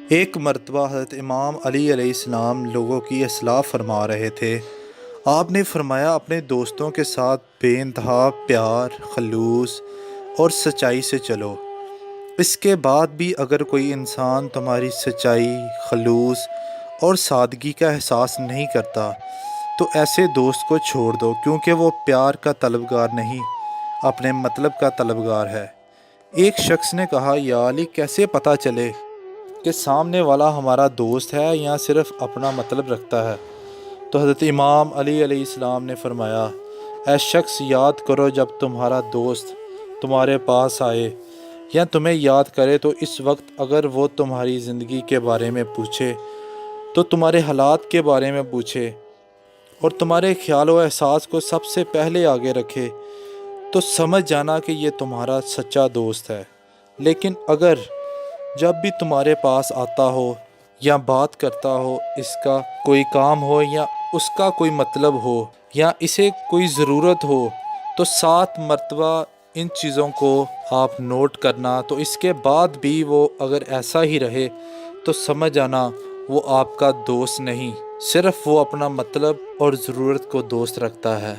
ایک مرتبہ حضرت امام علی علیہ السلام لوگوں کی اصلاح فرما رہے تھے۔ آپ نے فرمایا اپنے دوستوں کے ساتھ بے انتہا پیار، خلوص اور سچائی سے چلو۔ اس کے بعد بھی اگر کوئی انسان تمہاری سچائی، خلوص اور سادگی کا احساس نہیں کرتا تو ایسے دوست کو چھوڑ دو، کیونکہ وہ پیار کا طلبگار نہیں، اپنے مطلب کا طلبگار ہے۔ ایک شخص نے کہا، یا علی، کیسے پتہ چلے کہ سامنے والا ہمارا دوست ہے یا صرف اپنا مطلب رکھتا ہے؟ تو حضرت امام علی علیہ السلام نے فرمایا، اے شخص، یاد کرو جب تمہارا دوست تمہارے پاس آئے یا تمہیں یاد کرے تو اس وقت اگر وہ تمہاری زندگی کے بارے میں پوچھے تو تمہارے حالات کے بارے میں پوچھے اور تمہارے خیال و احساس کو سب سے پہلے آگے رکھے تو سمجھ جانا کہ یہ تمہارا سچا دوست ہے۔ لیکن اگر جب بھی تمہارے پاس آتا ہو یا بات کرتا ہو، اس کا کوئی کام ہو یا اس کا کوئی مطلب ہو یا اسے کوئی ضرورت ہو تو 7 مرتبہ ان چیزوں کو آپ نوٹ کرنا، تو اس کے بعد بھی وہ اگر ایسا ہی رہے تو سمجھ جانا وہ آپ کا دوست نہیں، صرف وہ اپنا مطلب اور ضرورت کو دوست رکھتا ہے۔